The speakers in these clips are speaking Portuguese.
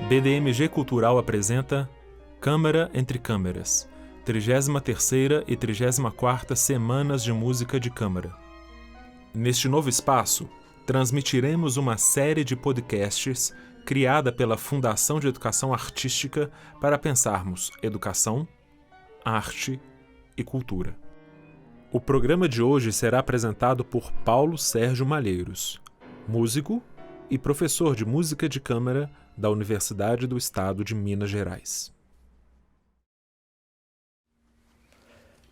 BDMG Cultural apresenta Câmara entre Câmeras, 33ª e 34ª Semanas de Música de Câmara. Neste novo espaço, transmitiremos uma série de podcasts criada pela Fundação de Educação Artística para pensarmos educação, arte e cultura. O programa de hoje será apresentado por Paulo Sérgio Malheiros, músico e professor de música de câmara da Universidade do Estado de Minas Gerais.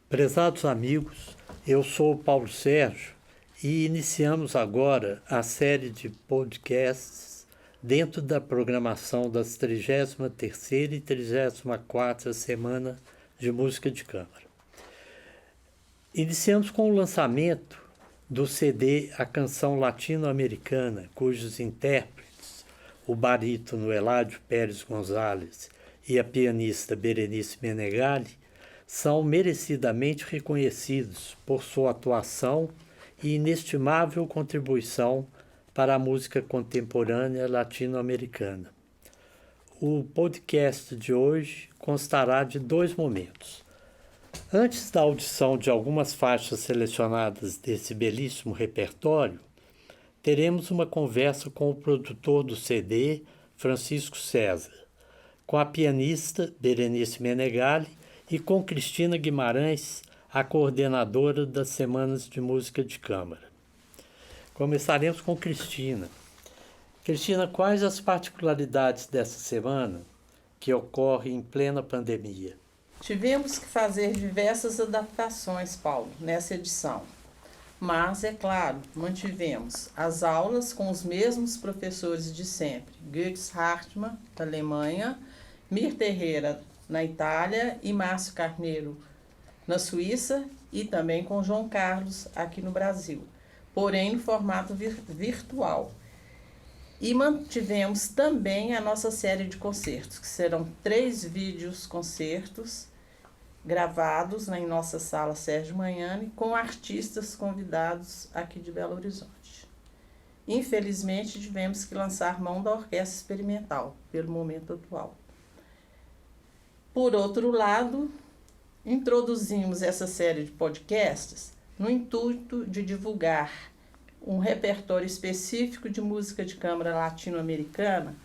Prezados amigos, eu sou o Paulo Sérgio e iniciamos agora a série de podcasts dentro da programação das 33ª e 34ª Semana de Música de Câmara. Iniciamos com o lançamento do CD A Canção Latino-Americana, cujos intérpretes, o barítono Eládio Pérez Gonzalez e a pianista Berenice Menegali, são merecidamente reconhecidos por sua atuação e inestimável contribuição para a música contemporânea latino-americana. O podcast de hoje constará de 2 momentos. Antes da audição de algumas faixas selecionadas desse belíssimo repertório, teremos uma conversa com o produtor do CD, Francisco César, com a pianista Berenice Menegali e com Cristina Guimarães, a coordenadora das Semanas de Música de Câmara. Começaremos com Cristina. Cristina, quais as particularidades dessa semana que ocorre em plena pandemia? Tivemos que fazer diversas adaptações, Paulo, nessa edição. Mas, é claro, mantivemos as aulas com os mesmos professores de sempre. Götz Hartmann, da Alemanha, Mirta Herrera, na Itália, e Márcio Carneiro, na Suíça, e também com João Carlos, aqui no Brasil, porém no formato virtual. E mantivemos também a nossa série de concertos, que serão 3 vídeos concertos gravados em nossa sala Sérgio Magnani, com artistas convidados aqui de Belo Horizonte. Infelizmente, tivemos que lançar mão da orquestra experimental, pelo momento atual. Por outro lado, introduzimos essa série de podcasts no intuito de divulgar um repertório específico de música de câmara latino-americana,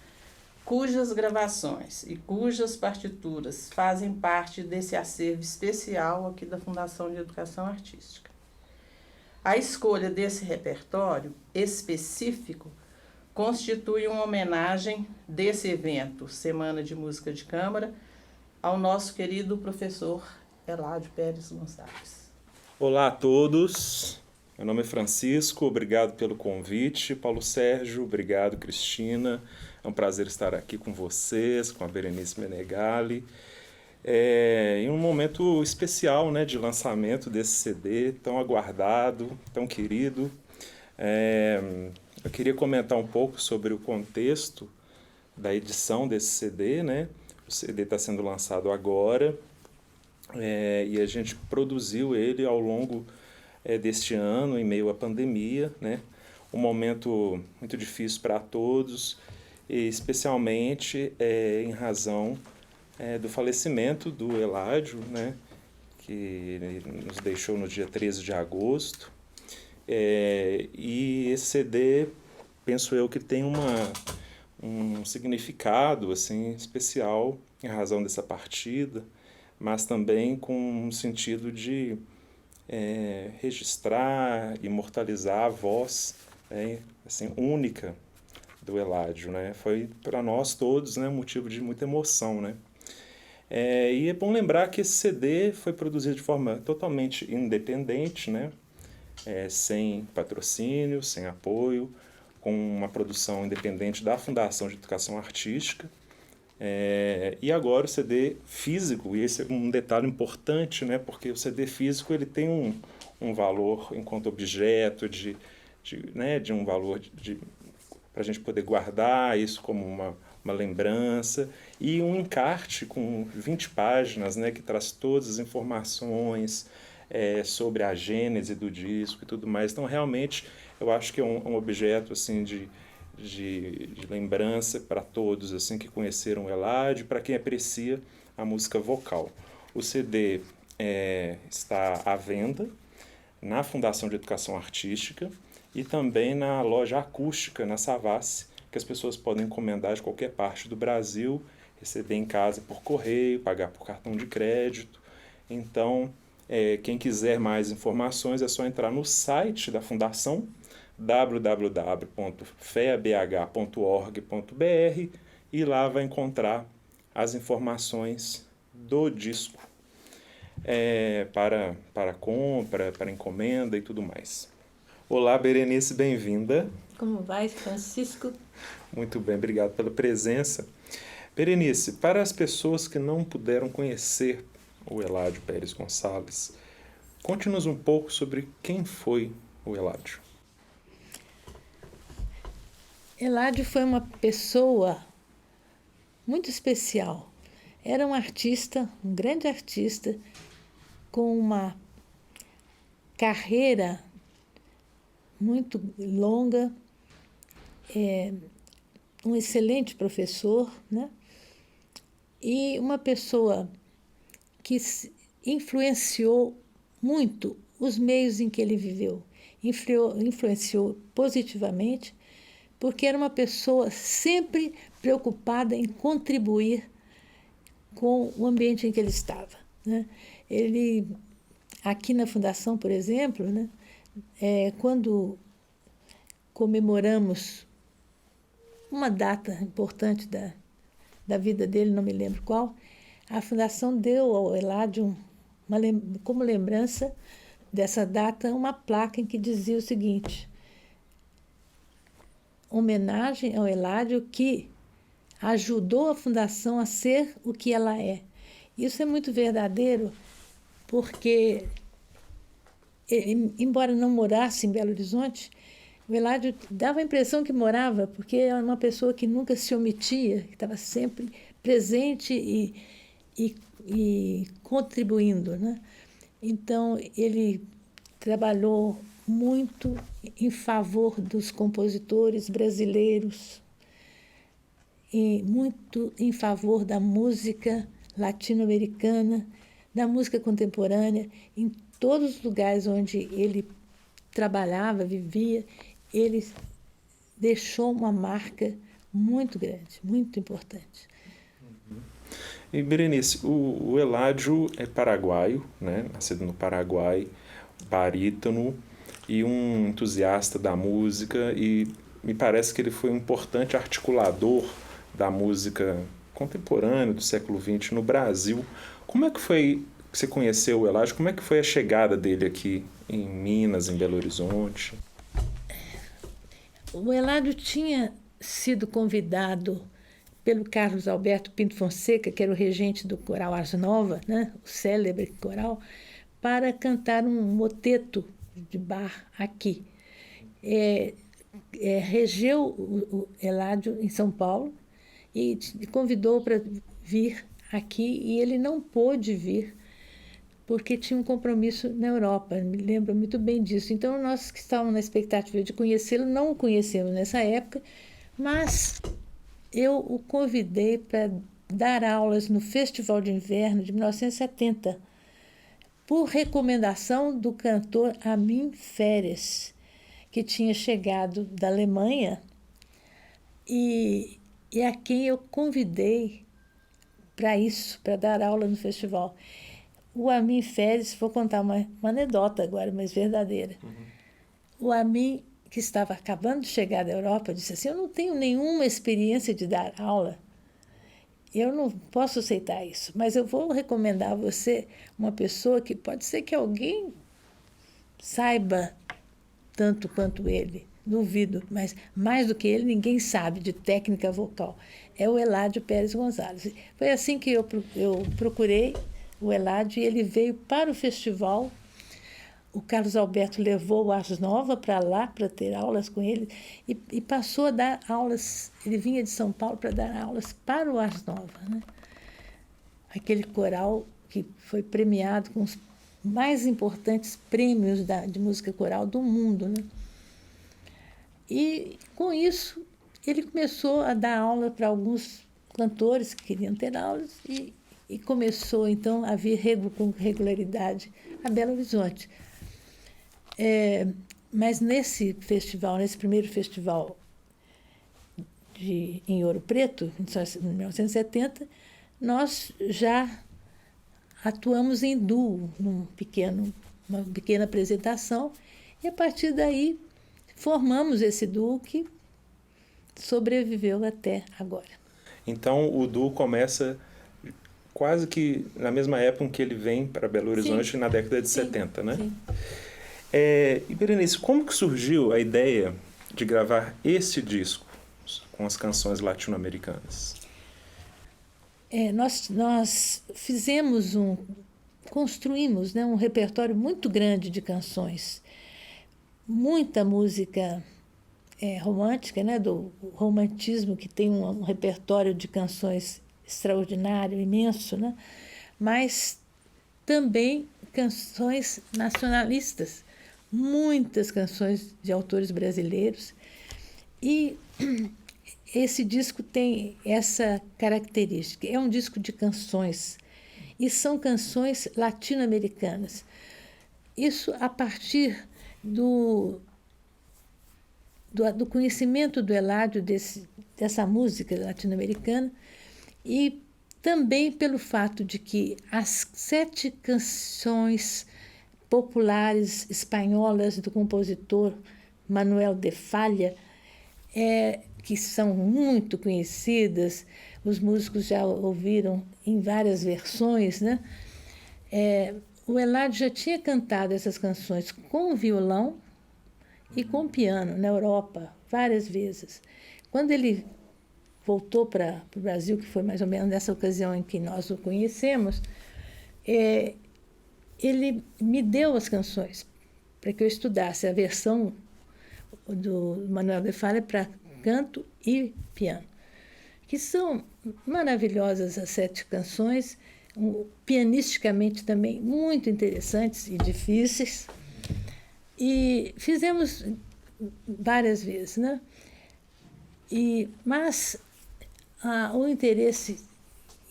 cujas gravações e cujas partituras fazem parte desse acervo especial aqui da Fundação de Educação Artística. A escolha desse repertório específico constitui uma homenagem desse evento, Semana de Música de Câmara, ao nosso querido professor Eládio Pérez Gonçalves. Olá a todos! Meu nome é Francisco, obrigado pelo convite. Paulo Sérgio, obrigado, Cristina. É um prazer estar aqui com vocês, com a Berenice Menegali. Em um momento especial, né, de lançamento desse CD, tão aguardado, tão querido. Eu queria comentar um pouco sobre o contexto da edição desse CD, né? O CD está sendo lançado agora e a gente produziu ele ao longo deste ano, em meio à pandemia, né? Um momento muito difícil para todos, e especialmente em razão do falecimento do Eládio, né? Que nos deixou no dia 13 de agosto. E esse CD, penso eu, que tem um significado assim, especial em razão dessa partida, mas também com um sentido de registrar, imortalizar a voz assim, única do Eládio, né? Foi para nós todos, né, um motivo de muita emoção, né? E é bom lembrar que esse CD foi produzido de forma totalmente independente, né? Sem patrocínio, sem apoio, com uma produção independente da Fundação de Educação Artística. E agora o CD físico, e esse é um detalhe importante, né, porque o CD físico ele tem um valor enquanto objeto, de um valor para a gente poder guardar isso como uma lembrança, e um encarte com 20 páginas, né, que traz todas as informações sobre a gênese do disco e tudo mais. Então, realmente, eu acho que é um objeto assim, de lembrança para todos assim que conheceram o Eladio, para quem aprecia a música vocal. O CD está à venda na Fundação de Educação Artística e também na loja acústica, na Savassi, que as pessoas podem encomendar de qualquer parte do Brasil, receber em casa por correio, pagar por cartão de crédito. Então, quem quiser mais informações é só entrar no site da Fundação, www.feabh.org.br, e lá vai encontrar as informações do disco para compra, para encomenda e tudo mais. Olá, Berenice, bem-vinda. Como vai, Francisco? Muito bem, obrigado pela presença. Berenice, para as pessoas que não puderam conhecer o Eladio Pérez Gonçalves, conte-nos um pouco sobre quem foi o Eladio. Eladio foi uma pessoa muito especial. Era um artista, um grande artista, com uma carreira muito longa, um excelente professor, né? E uma pessoa que influenciou muito os meios em que ele viveu. Influenciou positivamente, porque era uma pessoa sempre preocupada em contribuir com o ambiente em que ele estava, né? Ele, aqui na Fundação, por exemplo, né, quando comemoramos uma data importante da vida dele, não me lembro qual, a Fundação deu ao Eladio, como lembrança dessa data, uma placa em que dizia o seguinte: homenagem ao Eladio que ajudou a Fundação a ser o que ela é. Isso é muito verdadeiro, porque, embora não morasse em Belo Horizonte, o Eladio dava a impressão que morava, porque era uma pessoa que nunca se omitia, que estava sempre presente e contribuindo, né? Então, ele trabalhou muito em favor dos compositores brasileiros e muito em favor da música latino-americana, da música contemporânea. Em todos os lugares onde ele trabalhava, vivia, ele deixou uma marca muito grande, muito importante. E, Berenice, o Eladio é paraguaio, né? Nascido no Paraguai, barítono e um entusiasta da música, e me parece que ele foi um importante articulador da música contemporânea do século XX no Brasil. Como é que foi que você conheceu o Eladio? Como é que foi a chegada dele aqui em Minas, em Belo Horizonte? O Eladio tinha sido convidado pelo Carlos Alberto Pinto Fonseca, que era o regente do Coral Ars Nova, né, o célebre coral, para cantar um moteto de Bach aqui. Regeu o Eladio em São Paulo e convidou para vir aqui, e ele não pôde vir porque tinha um compromisso na Europa, me lembro muito bem disso. Então, nós que estávamos na expectativa de conhecê-lo, não o conhecemos nessa época, mas eu o convidei para dar aulas no Festival de Inverno de 1970, por recomendação do cantor Armin Feres, que tinha chegado da Alemanha e a quem eu convidei para isso, para dar aula no festival. O Armin Feres, vou contar uma anedota agora, mas verdadeira. O Armin, que estava acabando de chegar da Europa, disse assim: eu não tenho nenhuma experiência de dar aula, eu não posso aceitar isso, mas eu vou recomendar a você uma pessoa que pode ser que alguém saiba tanto quanto ele, duvido, mas mais do que ele, ninguém sabe de técnica vocal. É o Eladio Pérez Gonçalves. Foi assim que eu procurei o Eladio, e ele veio para o festival. O Carlos Alberto levou o Ars Nova para lá, para ter aulas com ele, e passou a dar aulas. Ele vinha de São Paulo para dar aulas para o Ars Nova, né? Aquele coral que foi premiado com os mais importantes prêmios de música coral do mundo, né? E, com isso, ele começou a dar aula para alguns cantores que queriam ter aulas e começou, então, a vir com regularidade a Belo Horizonte. Mas nesse festival, nesse primeiro festival em Ouro Preto, em 1970, nós já atuamos em duo, uma pequena apresentação, e a partir daí formamos esse duo que sobreviveu até agora. Então o duo começa quase que na mesma época em que ele vem para Belo Horizonte, na década de 70, né? Sim. E Berenice, como que surgiu a ideia de gravar esse disco com as canções latino-americanas? Nós construímos, né, um repertório muito grande de canções, muita música romântica, né, do romantismo, que tem um repertório de canções extraordinário, imenso, né, mas também canções nacionalistas, muitas canções de autores brasileiros. E esse disco tem essa característica, é um disco de canções, e são canções latino-americanas. Isso a partir do conhecimento do Eládio dessa música latino-americana, e também pelo fato de que as 7 canções populares espanholas do compositor Manuel de Falla, que são muito conhecidas, os músicos já ouviram em várias versões, né? O Eládio já tinha cantado essas canções com violão e com piano na Europa várias vezes. Quando ele voltou para o Brasil, que foi mais ou menos nessa ocasião em que nós o conhecemos, ele me deu as canções para que eu estudasse a versão do Manuel de Falla para canto e piano, que são maravilhosas as 7 canções, pianisticamente também muito interessantes e difíceis, e fizemos várias vezes, né? Mas o interesse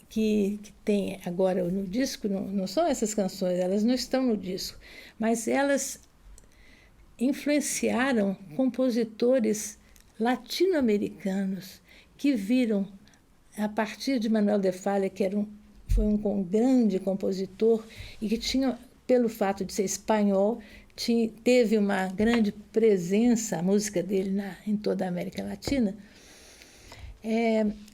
que tem agora no disco não são essas canções, elas não estão no disco, mas elas influenciaram compositores latino-americanos que viram, a partir de Manuel de Falla, que foi um grande compositor e que tinha, pelo fato de ser espanhol, teve uma grande presença, a música dele em toda a América Latina.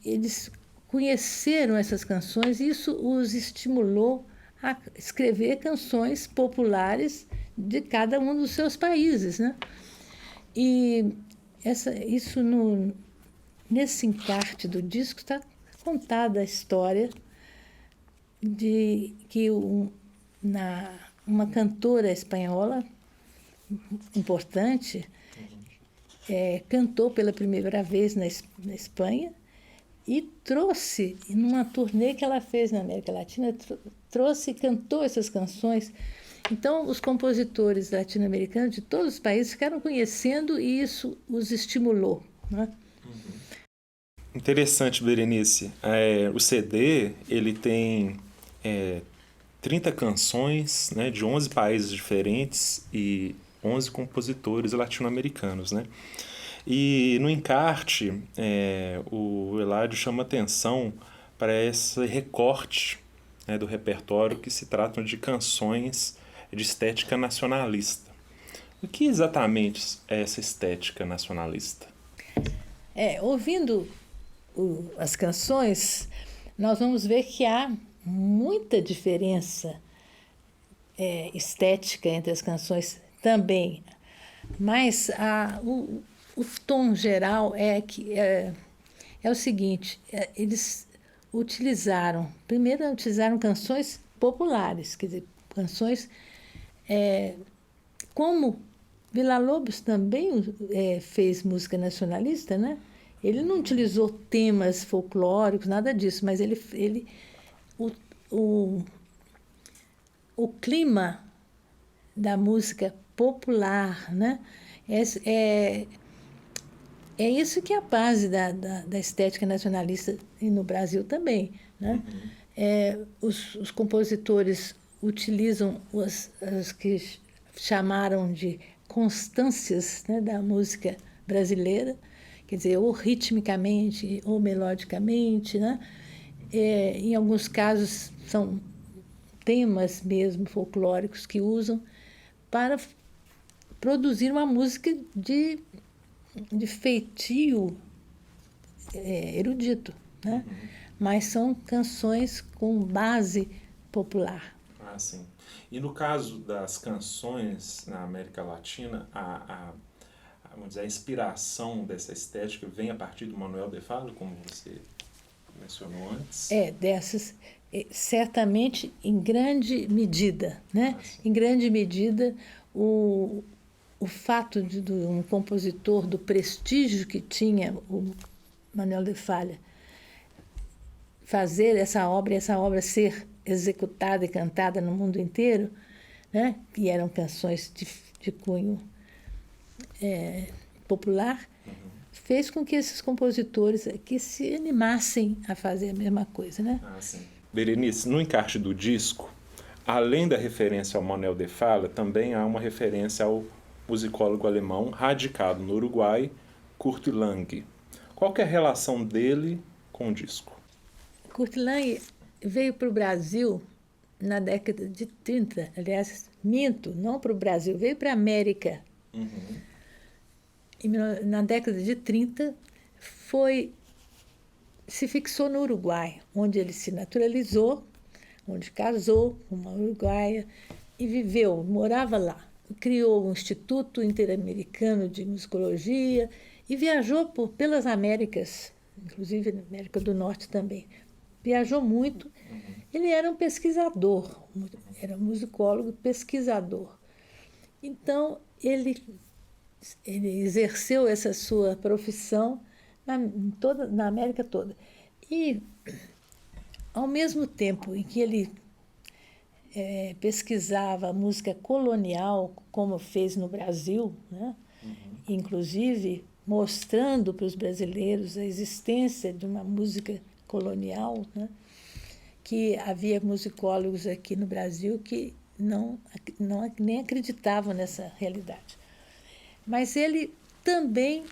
Eles conheceram essas canções e isso os estimulou a escrever canções populares de cada um dos seus países, né? E nesse encarte do disco está contada a história de que uma cantora espanhola importante cantou pela primeira vez na Espanha e trouxe, numa turnê que ela fez na América Latina, trouxe e cantou essas canções. Então, os compositores latino-americanos de todos os países ficaram conhecendo e isso os estimulou, né? Interessante, Berenice. O CD ele tem 30 canções, né, de 11 países diferentes e 11 compositores latino-americanos, né? E no encarte, o Eládio chama atenção para esse recorte, né, do repertório que se tratam de canções de estética nacionalista. O que exatamente é essa estética nacionalista? Ouvindo as canções, nós vamos ver que há muita diferença estética entre as canções também, mas o tom geral é o seguinte: eles utilizaram canções populares, quer dizer, canções como Villa-Lobos também fez música nacionalista, né? Ele não utilizou temas folclóricos, nada disso, mas o clima da música popular, né, É isso que é a base da estética nacionalista e no Brasil também, né? Os compositores utilizam as que chamaram de constâncias, né, da música brasileira, quer dizer, ou ritmicamente ou melodicamente, né? Em alguns casos são temas mesmo folclóricos que usam para produzir uma música de feitio erudito, né? Mas são canções com base popular. Ah, sim. E no caso das canções na América Latina, vamos dizer, a inspiração dessa estética vem a partir do Manuel de Falla, como você mencionou antes? Dessas, certamente em grande medida, né? Em grande medida, o fato de um compositor do prestígio que tinha o Manuel de Falla fazer essa obra ser executada e cantada no mundo inteiro, né? E eram canções de cunho popular, fez com que esses compositores aqui se animassem a fazer a mesma coisa, né? Ah, sim. Berenice, no encarte do disco, além da referência ao Manuel de Falla, também há uma referência ao musicólogo alemão radicado no Uruguai, Kurt Lang. Qual que é a relação dele com o disco? Kurt Lang veio para o Brasil na década de 30, aliás, minto, não para o Brasil, veio para a América. Na década de 30, se fixou no Uruguai, onde ele se naturalizou, onde casou com uma uruguaia e morava lá. Criou um Instituto Interamericano de Musicologia e viajou pelas Américas, inclusive na América do Norte também. Viajou muito. Ele era um pesquisador, era musicólogo pesquisador. Então, ele exerceu essa sua profissão na América toda. E, ao mesmo tempo em que ele pesquisava a música colonial, como fez no Brasil, né? Inclusive mostrando para os brasileiros a existência de uma música colonial, né? Que havia musicólogos aqui no Brasil que nem acreditavam nessa realidade. Mas ele também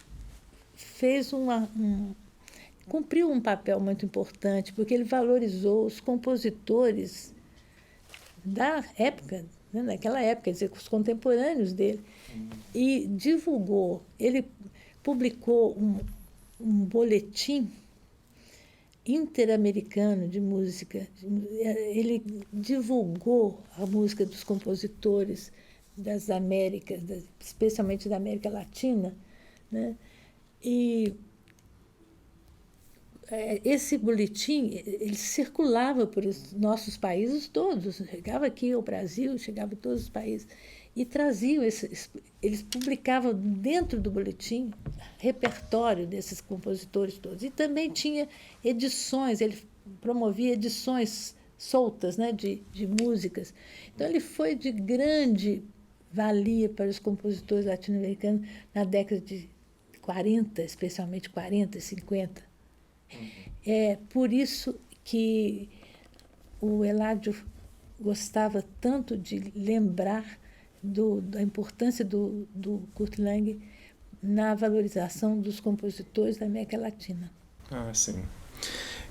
cumpriu um papel muito importante, porque ele valorizou os compositores da época, né, naquela época, quer dizer, os contemporâneos dele, e divulgou. Ele publicou um boletim interamericano de música. Ele divulgou a música dos compositores das Américas, especialmente da América Latina, né? E esse boletim ele circulava por os nossos países todos, chegava aqui ao Brasil, chegava em todos os países, e traziam eles publicavam dentro do boletim repertório desses compositores todos. E também tinha edições, ele promovia edições soltas, né, de músicas. Então, ele foi de grande valia para os compositores latino-americanos na década de 40, especialmente 40 e 50. É por isso que o Eladio gostava tanto de lembrar da importância do Kurt Lang na valorização dos compositores da América Latina. Ah, sim.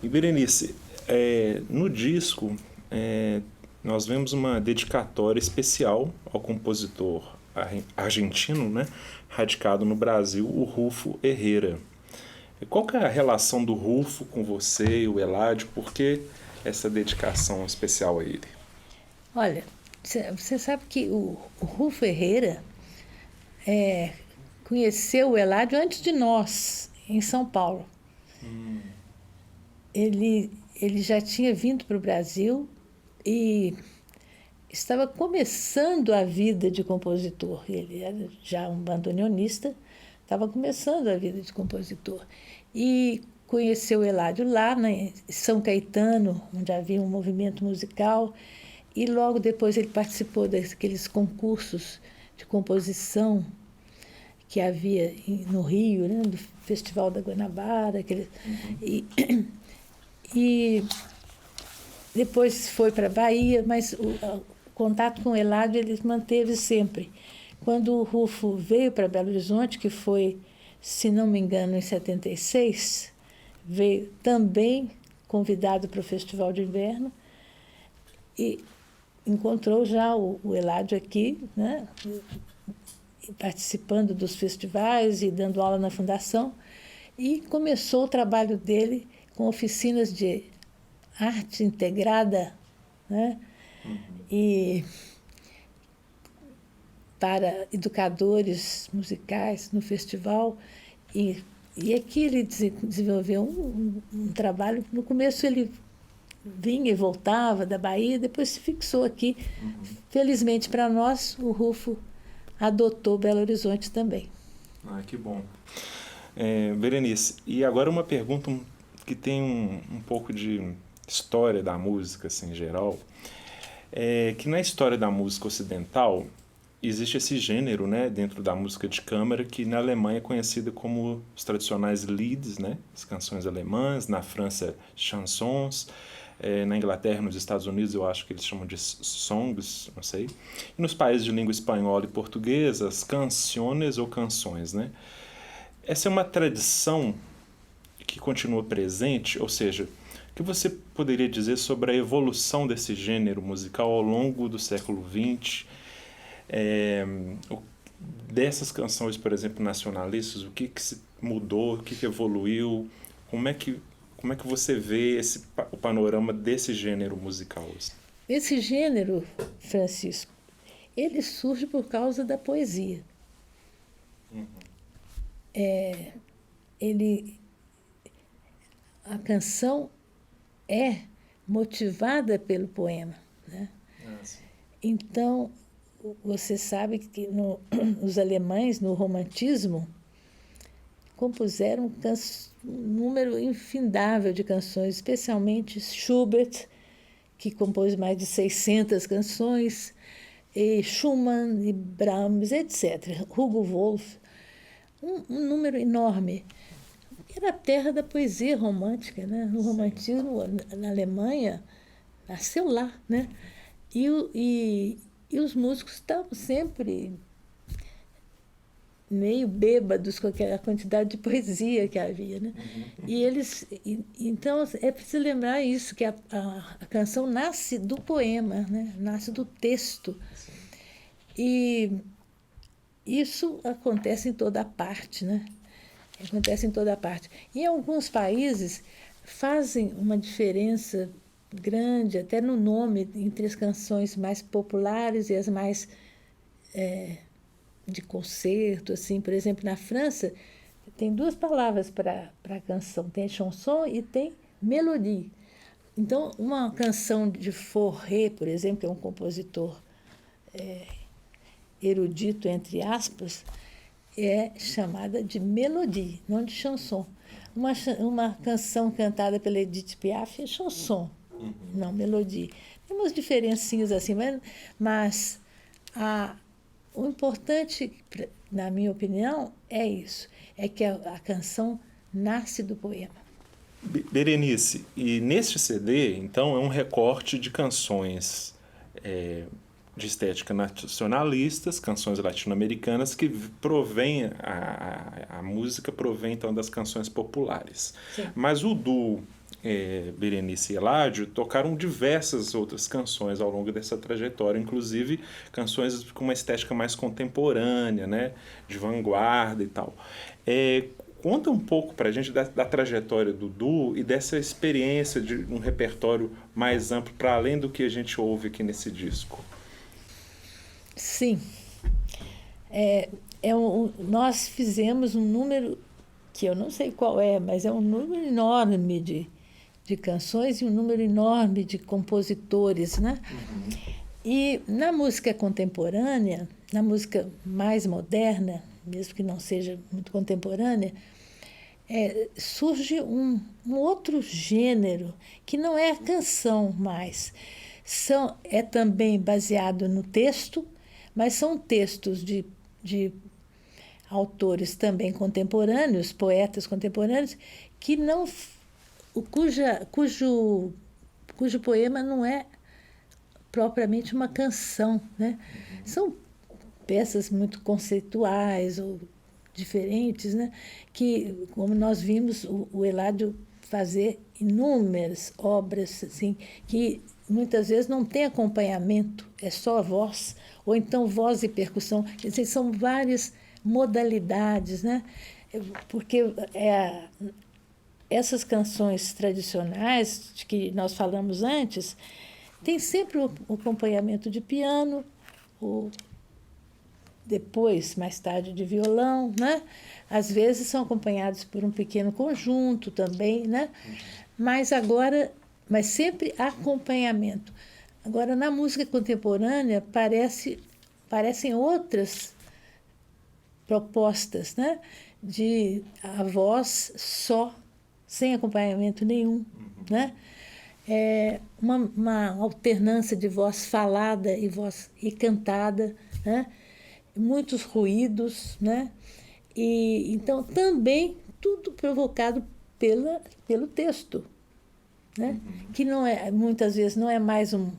E, Berenice, no disco, nós vemos uma dedicatória especial ao compositor argentino, né, radicado no Brasil, o Rufo Herrera. Qual que é a relação do Rufo com você e o Eladio? Por que essa dedicação especial a ele? Olha, você sabe que o Rufo Herrera conheceu o Eladio antes de nós, em São Paulo. Ele já tinha vindo para o Brasil e estava começando a vida de compositor. Ele era já um bandoneonista, estava começando a vida de compositor. E conheceu o Eladio lá em São Caetano, onde havia um movimento musical, e logo depois ele participou daqueles concursos de composição que havia no Rio, né, do Festival da Guanabara. E depois foi para a Bahia, mas o contato com o Eládio ele manteve sempre. Quando o Rufo veio para Belo Horizonte, que foi, se não me engano, em 76, veio também convidado para o Festival de Inverno e encontrou já o Eládio aqui, né, participando dos festivais e dando aula na Fundação, e começou o trabalho dele com oficinas de arte integrada, né, e para educadores musicais no festival. E aqui ele desenvolveu um trabalho. No começo ele vinha e voltava da Bahia, depois se fixou aqui. Felizmente para nós, o Rufo adotou Belo Horizonte também. Ah, que bom. Berenice, e agora uma pergunta que tem um pouco de história da música, assim, em geral. Que na história da música ocidental existe esse gênero, né, dentro da música de câmara, que na Alemanha é conhecida como os tradicionais Lieds, né, as canções alemãs, na França, chansons, na Inglaterra, nos Estados Unidos, eu acho que eles chamam de songs, não sei, e nos países de língua espanhola e portuguesa, as canciones ou canções, né. Essa é uma tradição que continua presente, ou seja, o que você poderia dizer sobre a evolução desse gênero musical ao longo do século XX, dessas canções, por exemplo, nacionalistas, o que se mudou, o que evoluiu, como é que você vê o panorama desse gênero musical? Esse gênero, Francisco, ele surge por causa da poesia. A canção é motivada pelo poema, né? Então, você sabe que os alemães, no romantismo, compuseram um número infindável de canções, especialmente Schubert, que compôs mais de 600 canções, e Schumann, e Brahms, etc. Hugo Wolf, um número enorme. Era a terra da poesia romântica, né? O romantismo na Alemanha nasceu lá, né? E os músicos estavam sempre meio bêbados com aquela quantidade de poesia que havia, né? Então é preciso lembrar isso, que a canção nasce do poema, né? Nasce do texto. E isso acontece em toda parte, né? Acontece em toda parte. Em alguns países fazem uma diferença grande, até no nome, entre as canções mais populares e as mais de concerto, assim. Por exemplo, na França, tem duas palavras para a canção. Tem chanson e tem mélodie. Então, uma canção de Fauré, por exemplo, que é um compositor erudito, entre aspas, é chamada de mélodie, não de chanson. Uma canção cantada pela Edith Piaf é chanson, não mélodie. Tem umas diferencinhas assim, mas o importante, na minha opinião, é isso, é que a canção nasce do poema. Berenice, e neste CD, então, é um recorte de canções de estética nacionalistas, canções latino-americanas, que provém, a música provém, então, das canções populares. Sim. Mas o duo Berenice e Eládio tocaram diversas outras canções ao longo dessa trajetória, inclusive canções com uma estética mais contemporânea, né, de vanguarda e tal. Conta um pouco para a gente da trajetória do duo e dessa experiência de um repertório mais amplo, para além do que a gente ouve aqui nesse disco. Sim. Nós fizemos um número, que eu não sei qual mas é um número enorme de canções e um número enorme de compositores, né? E na música contemporânea, na música mais moderna, mesmo que não seja muito contemporânea, surge um outro gênero, que não é a canção mais. É também baseado no texto, mas são textos de autores também contemporâneos, poetas contemporâneos, que não, cujo poema não é propriamente uma canção, né? São peças muito conceituais ou diferentes, né? Que, como nós vimos, o Eládio fazer inúmeras obras assim, que muitas vezes não tem acompanhamento, é só a voz, ou então voz e percussão. Quer dizer, são várias modalidades, né? Porque essas canções tradicionais de que nós falamos antes, tem sempre o acompanhamento de piano, depois, mais tarde, de violão, né? Às vezes são acompanhados por um pequeno conjunto também, né? Mas sempre acompanhamento. Agora, na música contemporânea, parecem outras propostas, né? De a voz só, sem acompanhamento nenhum, né? Uma alternância de voz falada e cantada, né? Muitos ruídos, né? E então também tudo provocado pelo texto, né? Que não é, muitas vezes não é mais um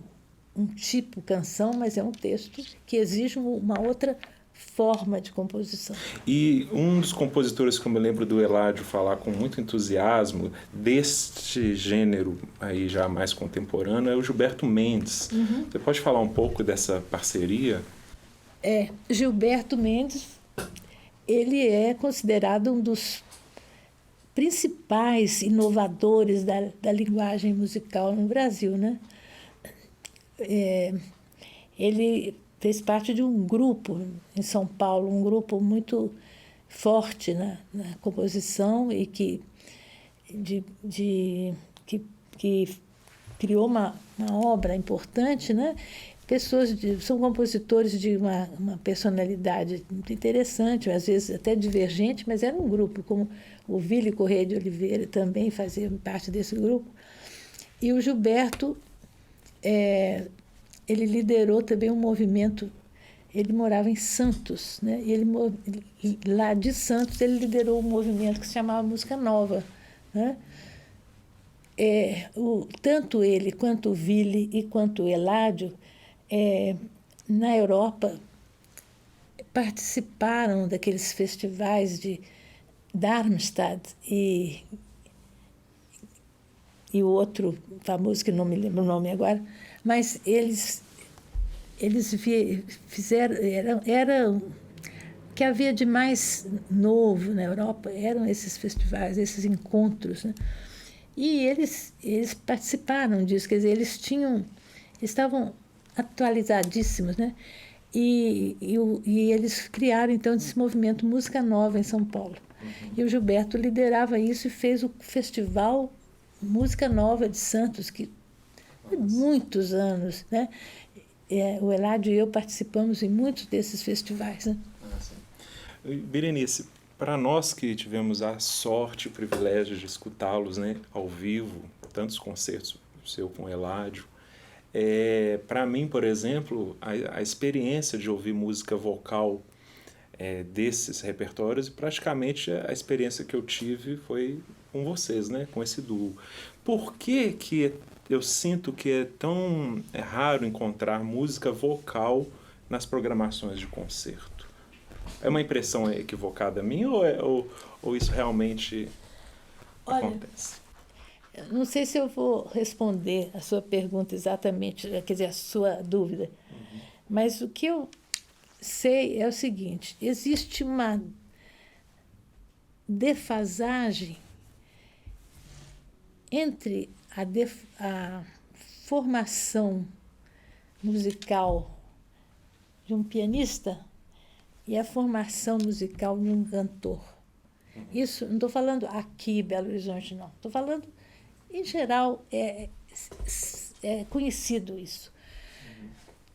tipo canção, mas é um texto que exige uma outra forma de composição. E um dos compositores que eu me lembro do Eládio falar com muito entusiasmo deste gênero aí já mais contemporâneo é o Gilberto Mendes. Você pode falar um pouco dessa parceria? Gilberto Mendes, ele é considerado um dos principais inovadores da linguagem musical no Brasil, né? Ele fez parte de um grupo em São Paulo, um grupo muito forte na composição e que criou uma obra importante, né? São compositores de uma personalidade muito interessante, às vezes até divergente, mas era um grupo, como o Vili Correia de Oliveira também fazia parte desse grupo. E o Gilberto, ele liderou também um movimento, ele morava em Santos, né? Lá de Santos ele liderou um movimento que se chamava Música Nova, né? Tanto ele quanto o Vili e quanto o Eládio, na Europa, participaram daqueles festivais de Darmstadt e o outro famoso, que não me lembro o nome agora, mas eles fizeram, era que havia de mais novo na Europa, eram esses festivais, esses encontros, né? E eles participaram disso, quer dizer, eles estavam atualizadíssimos, né? E eles criaram, então, esse movimento Música Nova em São Paulo. E o Gilberto liderava isso e fez o Festival Música Nova de Santos, que há muitos anos, né? O Eládio e eu participamos em muitos desses festivais, né? Berenice, para nós que tivemos a sorte e o privilégio de escutá-los, né, ao vivo, tantos concertos seu com o Eládio, para mim, por exemplo, a experiência de ouvir música vocal desses repertórios, praticamente a experiência que eu tive foi com vocês, né, com esse duo. Por que eu sinto que é tão raro encontrar música vocal nas programações de concerto? É uma impressão equivocada minha ou isso realmente acontece? Não sei se eu vou responder a sua pergunta exatamente, quer dizer, a sua dúvida, mas o que eu sei é o seguinte: existe uma defasagem entre a formação musical de um pianista e a formação musical de um cantor. Isso, não estou falando aqui em Belo Horizonte, não. Estou falando, em geral, é conhecido isso.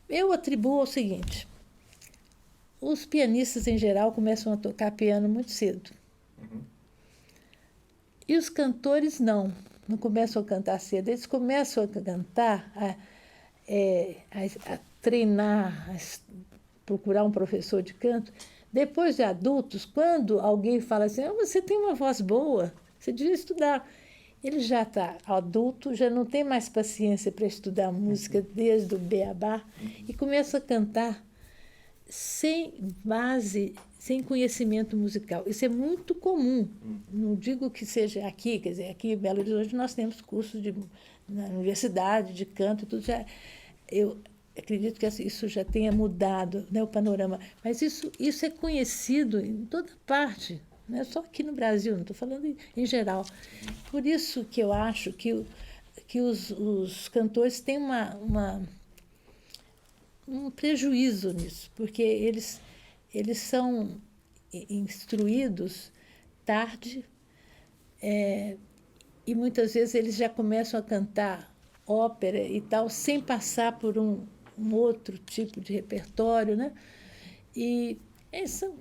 Eu atribuo ao seguinte: os pianistas, em geral, começam a tocar piano muito cedo. E os cantores não começam a cantar cedo. Eles começam a cantar, a treinar, procurar um professor de canto Depois de adultos, quando alguém fala assim, você tem uma voz boa, você devia estudar. Ele já está adulto, já não tem mais paciência para estudar música desde o beabá e começa a cantar sem base, sem conhecimento musical. Isso é muito comum. Não digo que seja aqui, quer dizer, aqui em Belo Horizonte nós temos cursos na universidade de canto, tudo já. Eu acredito que isso já tenha mudado, né, o panorama. Mas isso é conhecido em toda parte, não é só aqui no Brasil, não estou falando em geral. Por isso que eu acho que os cantores têm um prejuízo nisso, porque eles são instruídos tarde, e muitas vezes eles já começam a cantar ópera e tal, sem passar por um outro tipo de repertório, né? E são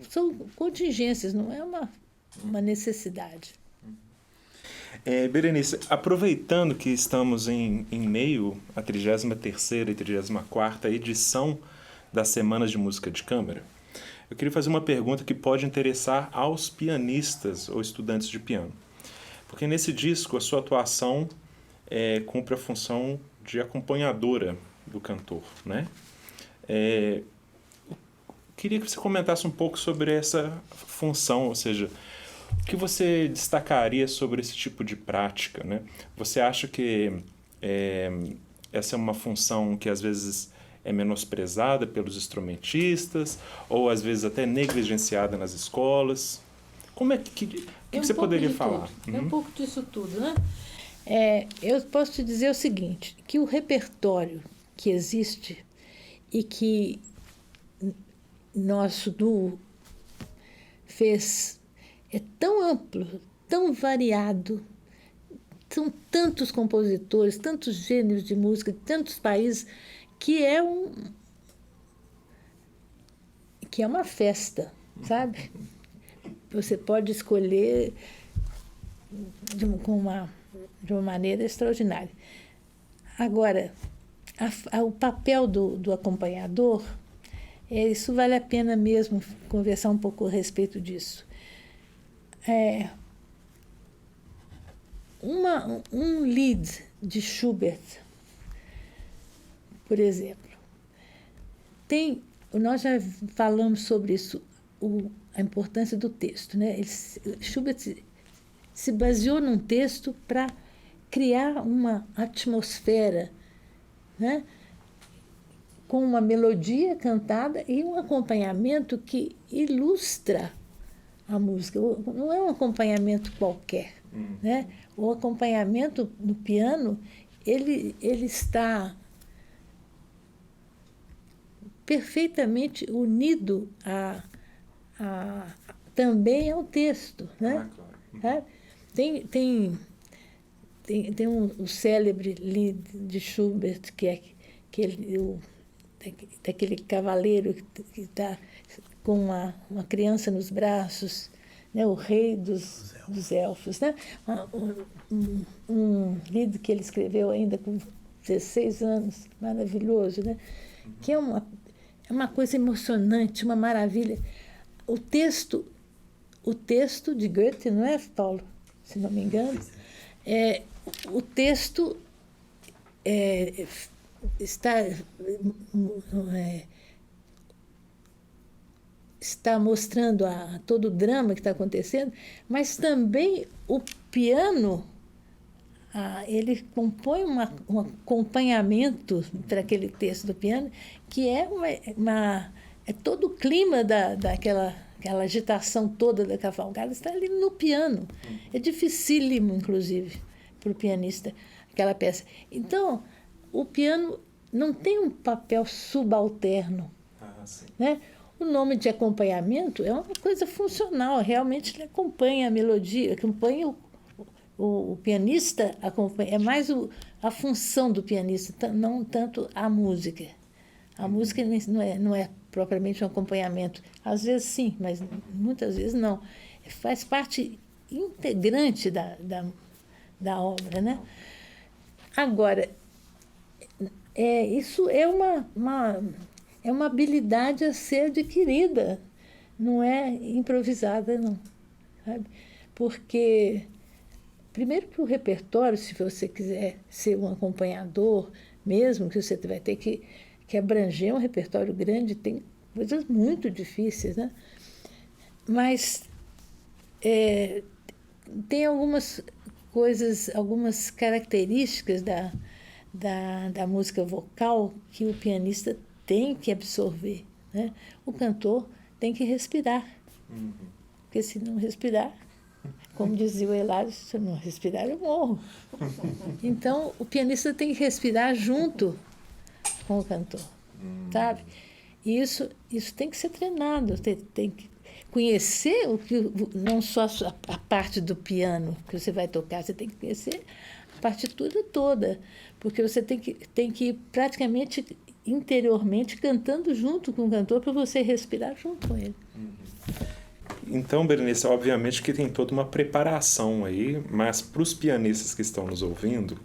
contingências, não é uma necessidade. Berenice, aproveitando que estamos em meio à 33ª e 34ª edição das Semanas de Música de Câmara, eu queria fazer uma pergunta que pode interessar aos pianistas ou estudantes de piano. Porque nesse disco a sua atuação cumpre a função de acompanhadora do cantor, né? Queria que você comentasse um pouco sobre essa função, ou seja, o que você destacaria sobre esse tipo de prática, né? Você acha que essa é uma função que às vezes é menosprezada pelos instrumentistas ou às vezes até negligenciada nas escolas? Como é que você poderia falar? É um pouco disso tudo, né? Eu posso te dizer o seguinte, que o repertório que existe e que nosso duo fez é tão amplo, tão variado, são tantos compositores, tantos gêneros de música, de tantos países, que é uma festa, sabe? Você pode escolher de uma maneira extraordinária. Agora, o papel do acompanhador, isso vale a pena mesmo conversar um pouco a respeito disso. Um Lied de Schubert, por exemplo, nós já falamos sobre isso, a importância do texto, né? Schubert se baseou num texto para criar uma atmosfera, né? Com uma melodia cantada e um acompanhamento que ilustra a música. Não é um acompanhamento qualquer, né? O acompanhamento no piano, ele está perfeitamente unido também ao texto, né? Claro. Tem um célebre Lied de Schubert, que é daquele cavaleiro que está com uma criança nos braços, né? O rei dos elfos, né? Um livro que ele escreveu ainda com 16 anos, maravilhoso, né? Que é uma coisa emocionante, uma maravilha. O texto de Goethe, não é, Paulo? Se não me engano, o texto está mostrando todo o drama que está acontecendo, mas também o piano, ele compõe um acompanhamento para aquele texto do piano, que é todo o clima daquela agitação toda da cavalgada está ali no piano. É dificílimo, inclusive, para o pianista, aquela peça. Então, o piano não tem um papel subalterno, né? O nome de acompanhamento é uma coisa funcional, realmente ele acompanha a melodia, acompanha o pianista, é mais a função do pianista, não tanto a música. A música não é propriamente um acompanhamento. Às vezes sim, mas muitas vezes não. Faz parte integrante da obra, né? Agora, isso é uma habilidade a ser adquirida, não é improvisada, não, sabe? Porque, primeiro que o repertório, se você quiser ser um acompanhador, mesmo que você vai ter que abranger um repertório grande, tem coisas muito difíceis, né? Mas tem algumas coisas, algumas características da música vocal que o pianista tem que absorver, né? O cantor tem que respirar, porque se não respirar, como dizia o Eládio, se eu não respirar eu morro. Então, o pianista tem que respirar junto com o cantor, sabe? E isso tem que ser treinado, tem que conhecer não só a parte do piano que você vai tocar, você tem que conhecer a partitura toda, porque você tem que ir praticamente interiormente cantando junto com o cantor para você respirar junto com ele. Então, Berenice, obviamente que tem toda uma preparação aí, mas para os pianistas que estão nos ouvindo,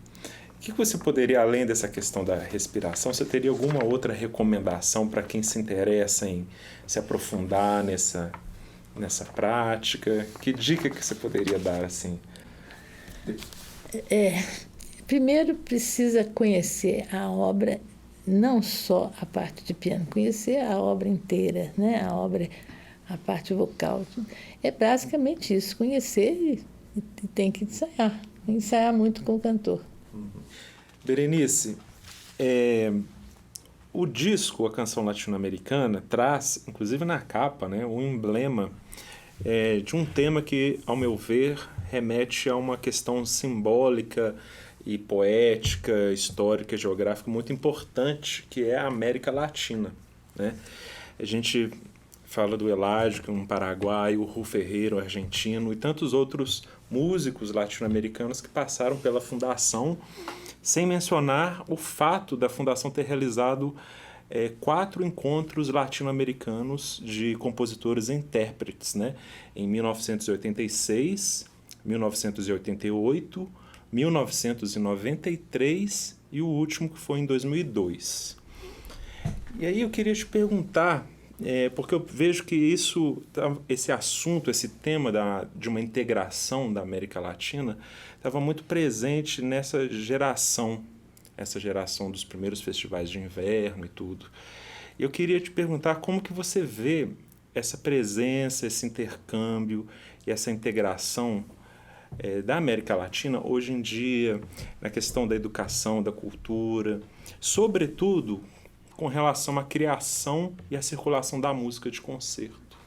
o que você poderia, além dessa questão da respiração, você teria alguma outra recomendação para quem se interessa em se aprofundar nessa prática? Que dica que você poderia dar, assim? Primeiro precisa conhecer a obra, não só a parte de piano, conhecer a obra inteira, né? A parte vocal. É basicamente isso, conhecer e tem que ensaiar muito com o cantor. Berenice, o disco, a canção latino-americana, traz, inclusive na capa, né, um emblema de um tema que, ao meu ver, remete a uma questão simbólica e poética, histórica, geográfica muito importante, que é a América Latina, né? A gente fala do Eládio, que é um paraguaio, o Ru Ferreira, um argentino, e tantos outros músicos latino-americanos que passaram pela fundação, sem mencionar o fato da fundação ter realizado 4 encontros latino-americanos de compositores e intérpretes, né? Em 1986, 1988, 1993 e o último que foi em 2002. E aí eu queria te perguntar, porque eu vejo que esse assunto, esse tema de uma integração da América Latina estava muito presente nessa geração dos primeiros festivais de inverno e tudo. E eu queria te perguntar como que você vê essa presença, esse intercâmbio e essa integração da América Latina hoje em dia, na questão da educação, da cultura, sobretudo com relação à criação e à circulação da música de concerto.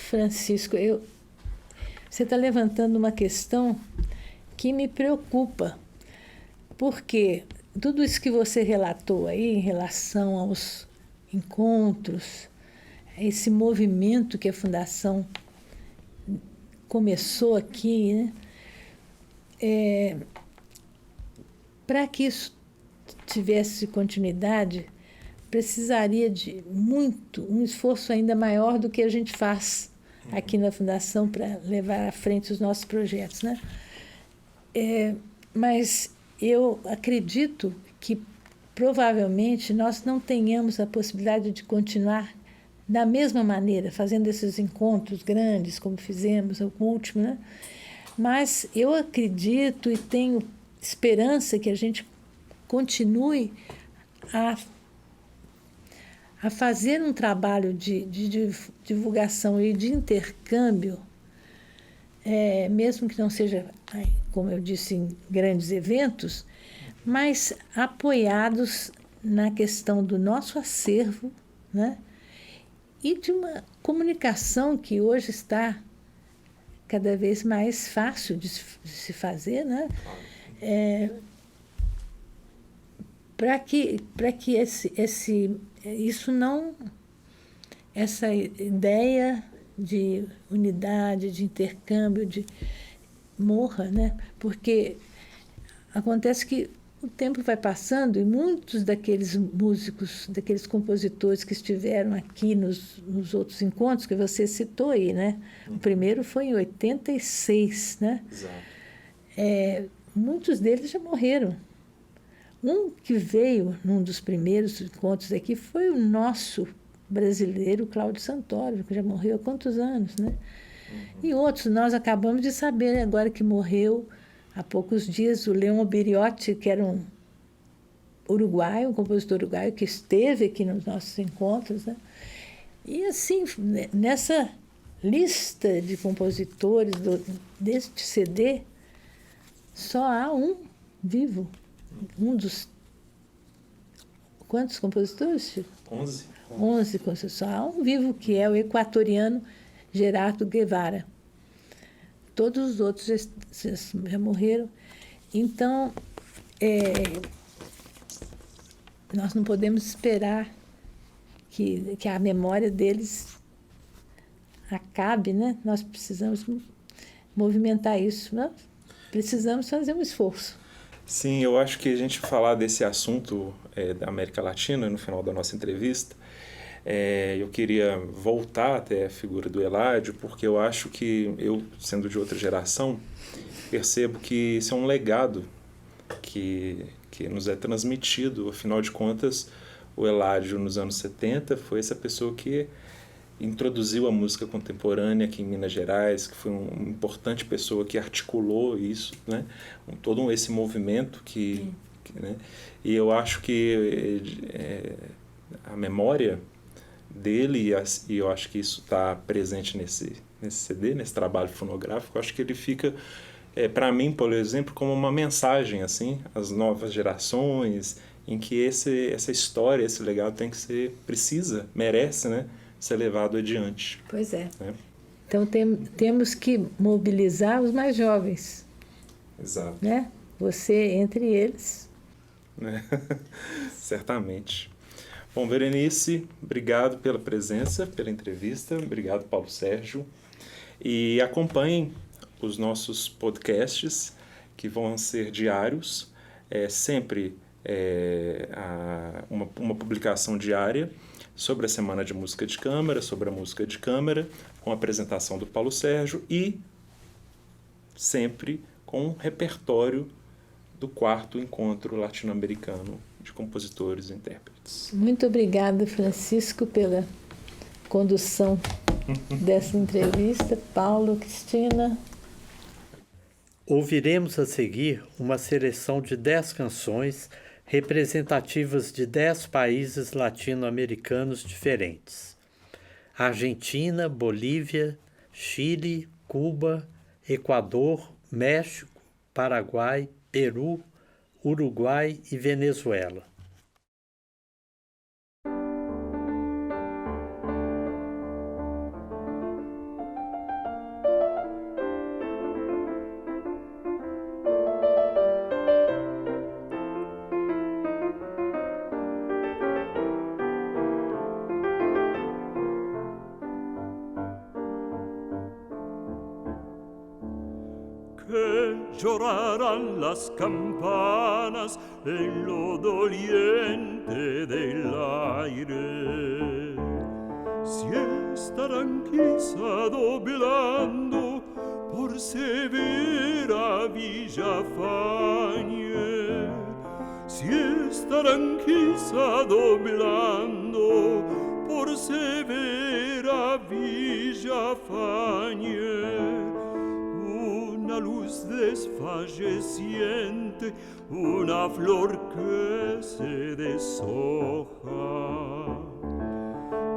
Francisco, você está levantando uma questão que me preocupa, porque tudo isso que você relatou aí em relação aos encontros, esse movimento que a Fundação começou aqui, né? Para que isso tivesse continuidade, precisaria de um esforço ainda maior do que a gente faz aqui na Fundação para levar à frente os nossos projetos, né? Mas eu acredito que provavelmente nós não tenhamos a possibilidade de continuar da mesma maneira, fazendo esses encontros grandes, como fizemos o último, né? Mas eu acredito e tenho esperança que a gente continue a fazer um trabalho de divulgação e de intercâmbio, mesmo que não seja, como eu disse, em grandes eventos, mas apoiados na questão do nosso acervo, né? E de uma comunicação que hoje está cada vez mais fácil de se fazer, né? Para que essa ideia de unidade, de intercâmbio, morra, né? Porque acontece que o tempo vai passando e muitos daqueles músicos, daqueles compositores que estiveram aqui nos outros encontros que você citou aí, né? O primeiro foi em 86, né? Exato. Muitos deles já morreram. Um que veio num dos primeiros encontros aqui foi o nosso brasileiro Cláudio Santoro, que já morreu há quantos anos, né? E outros, nós acabamos de saber agora que morreu há poucos dias o Leon Biriotti, que era um uruguaio, um compositor uruguaio, que esteve aqui nos nossos encontros, né? E assim, nessa lista de compositores deste CD, só há um vivo. Um dos... Quantos compositores, Chico? 11. 11 compositores. Só há um vivo, que é o equatoriano Gerardo Guevara. Todos os outros já morreram. Então, nós não podemos esperar que a memória deles acabe, né? Nós precisamos movimentar isso. Nós precisamos fazer um esforço. Sim, eu acho que a gente falar desse assunto da América Latina no final da nossa entrevista, eu queria voltar até a figura do Eladio, porque eu acho que eu, sendo de outra geração, percebo que isso é um legado que nos é transmitido. Afinal de contas, o Eladio, nos anos 70, foi essa pessoa que introduziu a música contemporânea aqui em Minas Gerais, que foi uma importante pessoa que articulou isso, né? Todo esse movimento né? E eu acho que a memória dele, e eu acho que isso está presente nesse CD, nesse trabalho fonográfico, eu acho que ele fica, para mim, por exemplo, como uma mensagem assim às novas gerações, em que essa história, esse legado merece, né, ser levado adiante. Pois é. Né? Então temos que mobilizar os mais jovens. Exato. Né? Você entre eles. Certamente. Bom, Berenice, obrigado pela presença, pela entrevista. Obrigado, Paulo Sérgio. E acompanhem os nossos podcasts, que vão ser diários, sempre uma publicação diária sobre a Semana de Música de Câmara, sobre a música de câmara, com a apresentação do Paulo Sérgio e sempre com um repertório do 4º Encontro Latino-Americano de Compositores e Intérpretes. Muito obrigada, Francisco, pela condução dessa entrevista. Paulo, Cristina. Ouviremos a seguir uma seleção de 10 canções representativas de 10 países latino-americanos diferentes: Argentina, Bolívia, Chile, Cuba, Equador, México, Paraguai, Peru, Uruguai e Venezuela. Llorarán las campanas en lo doliente del aire. Si estarán quizá doblando por severa Villafañe, si estarán quizá doblando por severa Villafañe. Una luz desfalleciente, una flor que se deshoja.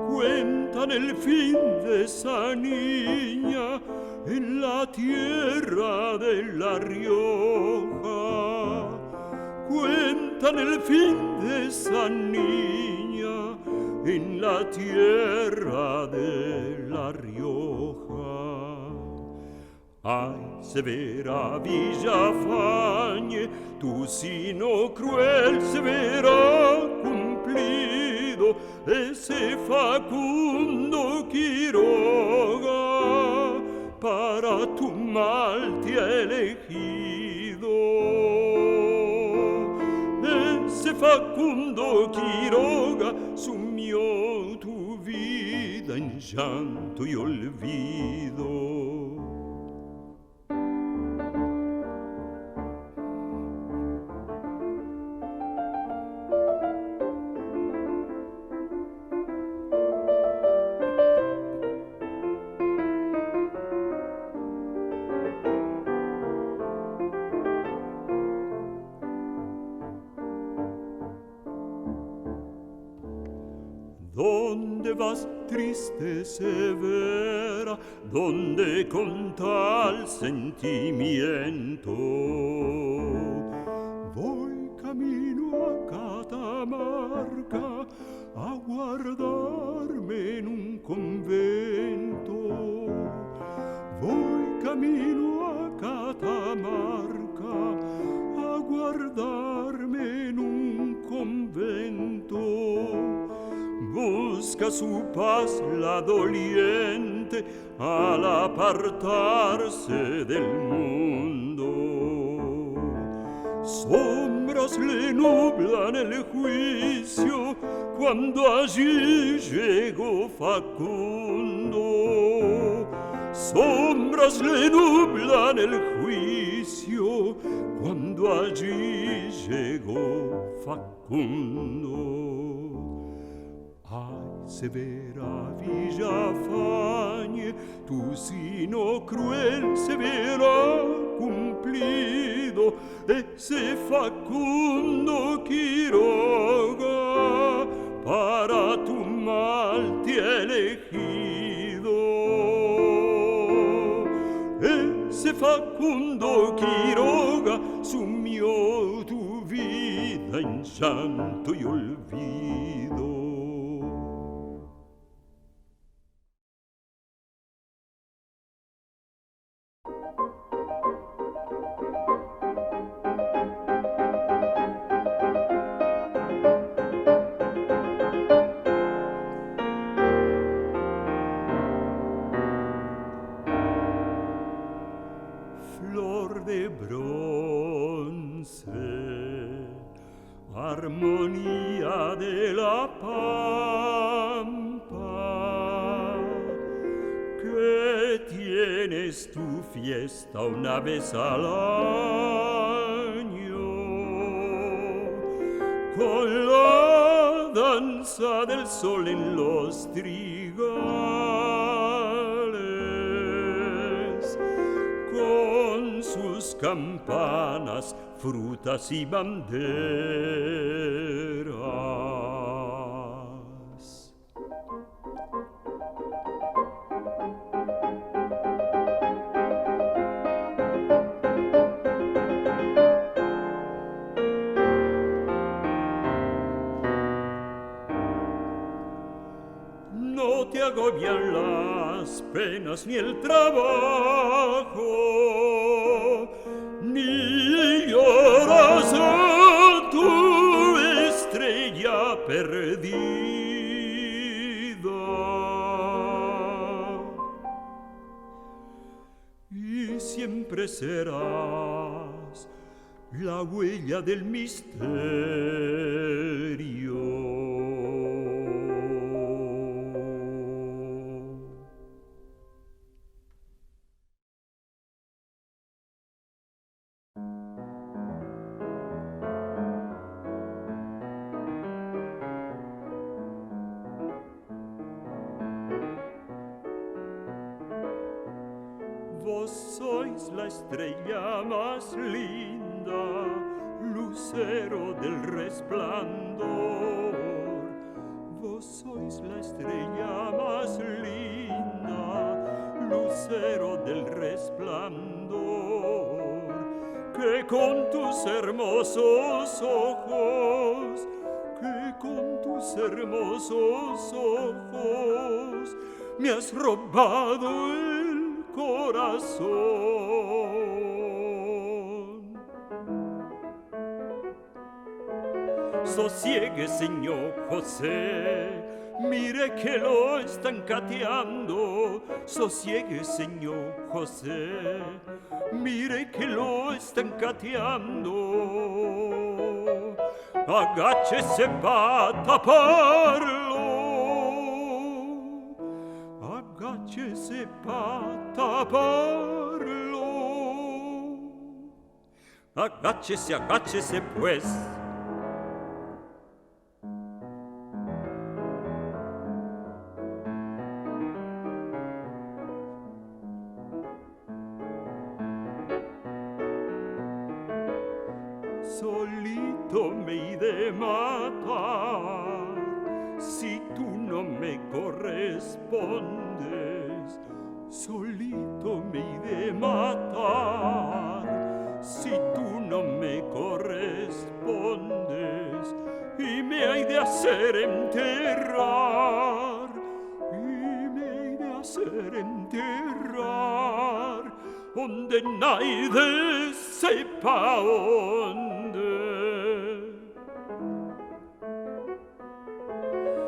Cuentan el fin de esa niña en la tierra de La Rioja. Cuentan el fin de esa niña en la tierra de La Rioja. Ay, severa Villafañe, tu sino cruel se verá cumplido ese Facundo Quiroga para tu mal te ha elegido. Ese Facundo Quiroga sumió tu vida en llanto y olvido. vas triste, severa, donde con tal sentimiento voy camino a Catamarca a guardarme en un convento. Voy camino a Catamarca a guardarme en un convento. Busca su paz la doliente al apartarse del mundo. Sombras le nublan el juicio cuando allí llegó Facundo. Sombras le nublan el juicio cuando allí llegó Facundo. Ay, severa Villafañe, tu sino cruel se verá cumplido ese Facundo Quiroga para tu mal te ha elegido. Ese Facundo Quiroga sumió tu vida en llanto y olvido. Flor de bronce, armonía de la pampa, que tienes tu fiesta una vez al año, con la danza del sol en los trigales, con sus campanas, frutas y banderas. No te agobian las penas ni el trabajo, ni lloras a tu estrella perdida. Y siempre serás la huella del misterio. Vos sois la estrella más linda, lucero del resplandor. Vos sois la estrella más linda, lucero del resplandor, que con tus hermosos ojos, que con tus hermosos ojos me has robado el corazón. Sosiegue, señor José, mire que lo están cateando. Sosiegue, señor José, mire que lo están cateando. Agáchese para taparlo, agáchese para taparlo. Agáchese, agáchese pues. Solito me he de matar si tú no no me correspondes, solito me he de matar. Si tú no me correspondes y me hay de hacer enterrar, y me hay de hacer enterrar, donde nadie sepa dónde.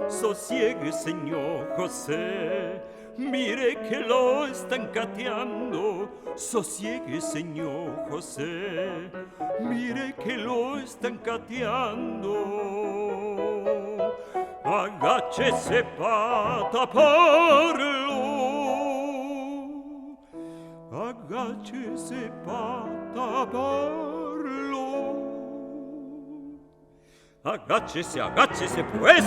Sosiegue, señor José, mire que lo están cateando. Sosiegue, señor José, mire que lo están cateando. Agáchese pa' taparlo, agáchese pa' taparlo. Agáchese, agáchese pues.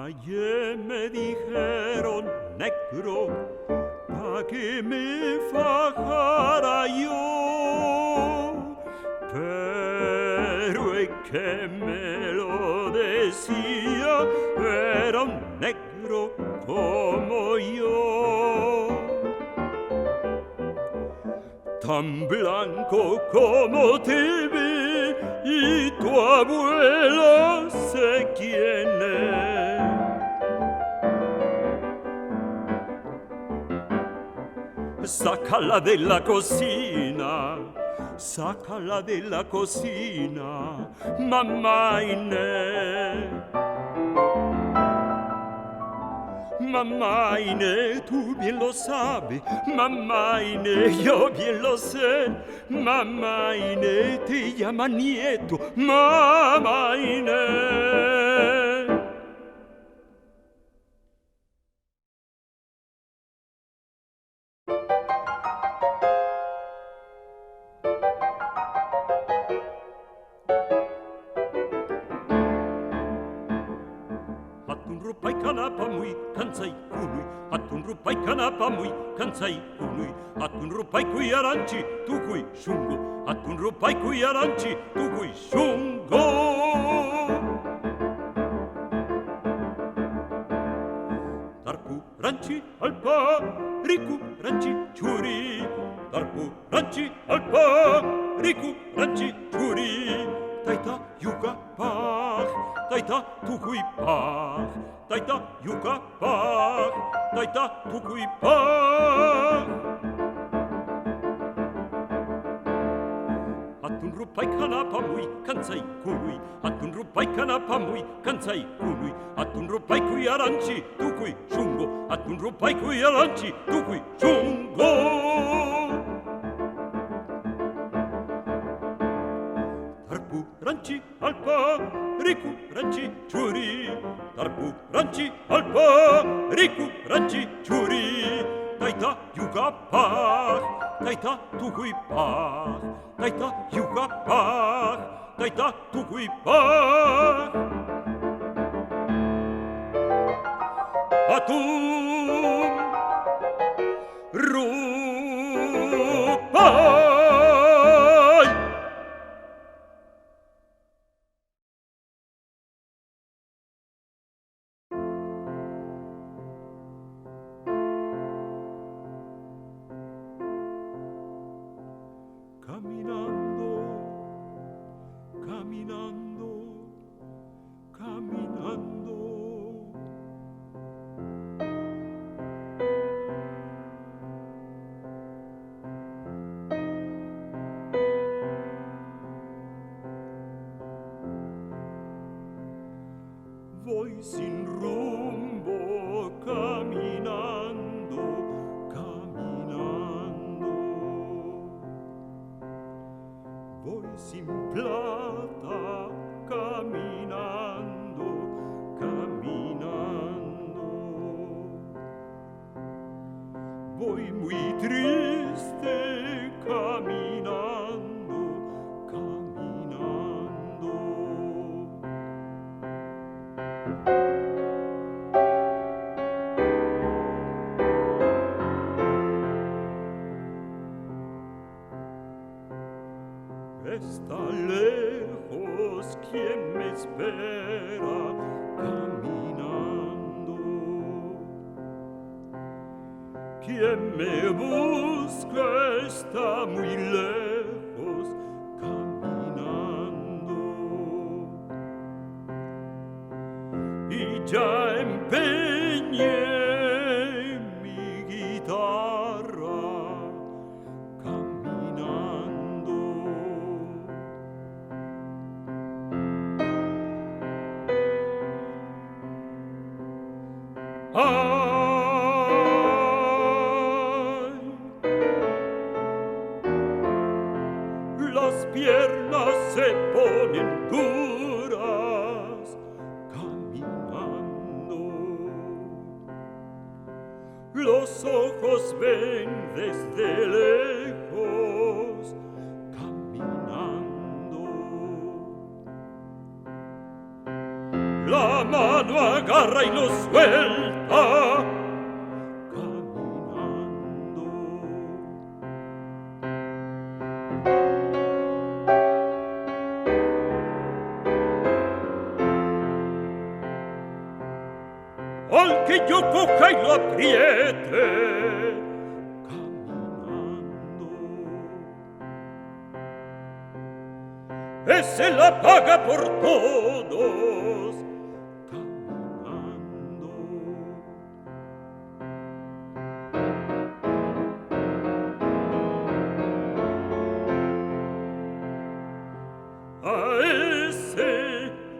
Ayer me dijeron, negro, pa' que me fajara yo, pero el que me lo decía era un negro como yo, tan blanco como te ve, y tu abuela sé quién es. Sácala de la cocina, sácala de la cocina, mamá Inés. Mamá Inés, tú bien lo sabes, mamá Inés, yo bien lo sé. Mamá Inés te llama nieto, mamá Inés. Rupai kanapa mui kansai kunui, atun rupai kanapa mui kansai kunui, atun rupai kui aranchi tukui shungo, atun rupai kui aranchi tukui shungo. Tarku ranchi alpa, riku ranchi churi, tarku ranchi alpa, riku ranchi churi, taita yuga pach, taita tukui pach. Taita yuka pach, taita tukui pach. Atun rupai kanapa mui kansai kunui, atun rupai kanapa mui kansai kunui, atun rupai kui aranchi tukui shungo, atun rupai kui aranchi tukui shungo. Tarpu ranchi alpa, riku ranchi churi, tarpu ranchi alpa, riku ranchi churi, taita yuga pach, taita tukui pach, taita yuga pach, taita tukui pach. Atun rupai. Caminando, caminando, caminando. Voy sin rumbo, caminando, caminando. Voy sin plata, caminando, caminando. Voy muy triste, caminando, caminando. espera caminando. Quien me busca está muy lejos caminando. Y ya empeñé mi guitarra caminando. Ay, las piernas se ponen duras caminando. Los ojos ven desde lejos caminando. La mano agarra y no suelta caminando. Al que yo coja y lo apriete caminando. Ese la paga por todos caminando. A ese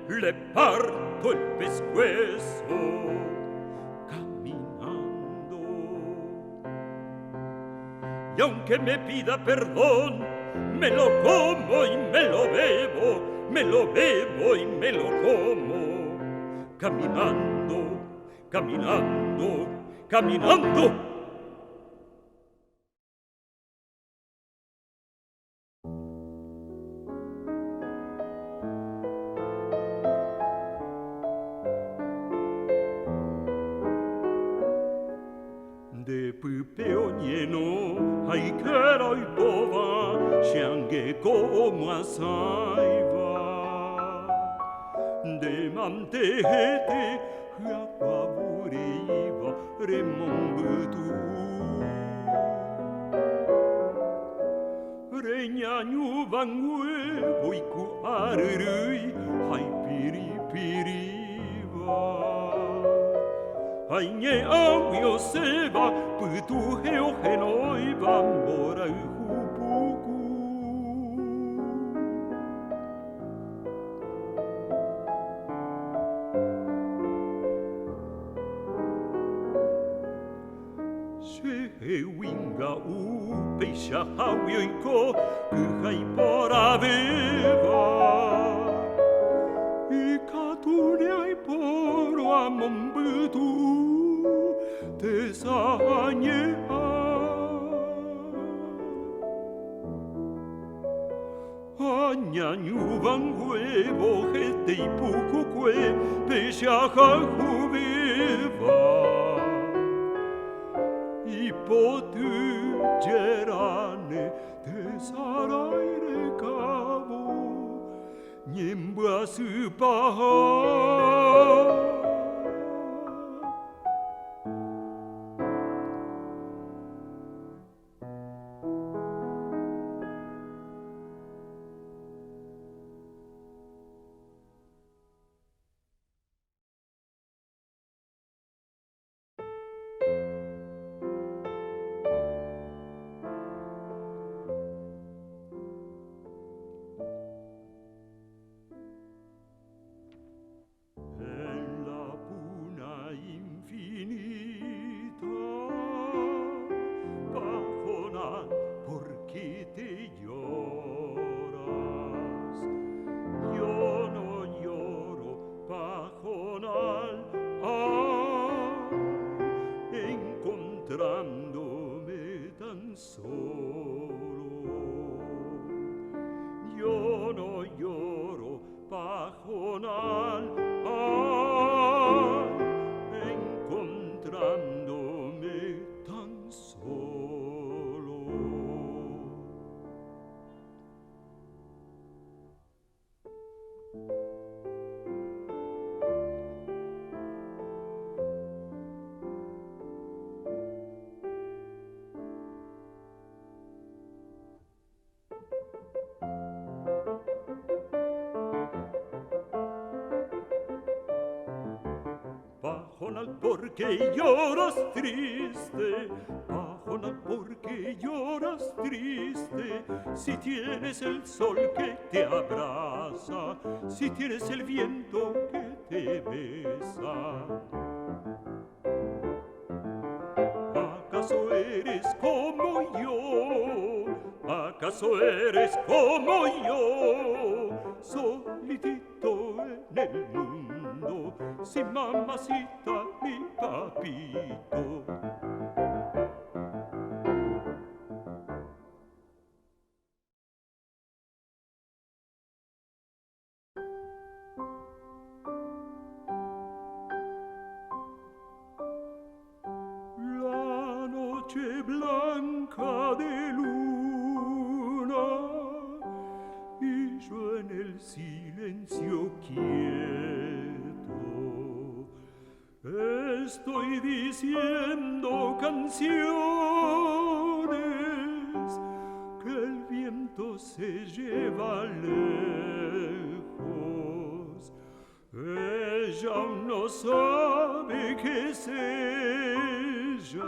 le parto el pescuezo caminando. Y aunque me pida perdón, me lo como y me lo bebo, me lo bebo y me lo como, caminando, caminando, caminando. De pupeonieno ai keroi pova shange como asaiva de mantehete yapavureiva remombutu renyanyu vangue boiku arurui hai piripiriva. Ai nye au yo seba putu heo henoi bambora uhupuku. Se he winga u peisha hau yoiko kuhai pora beva. Ikatunyai poro amombutu te sanyea. Anyanyu vanguevo hete ipukukue peshaha hubeva. Ipotu gerane te sarai recavo. Nyembua supaha. Encontrándome tan solo, yo no lloro, pajonal, ay, encontrándome tan solo. ¿por qué lloras triste? Pajonal, ¿por qué lloras triste? Si tienes el sol que te abraza, si tienes el viento que te besa. ¿Acaso eres como yo? ¿Acaso eres como yo? Solitito en el mundo, sin mamacita ni papito. La noche blanca de luna y yo en el silencio quieto estoy diciendo canciones que el viento se lleva lejos. Ella aún no sabe que es ella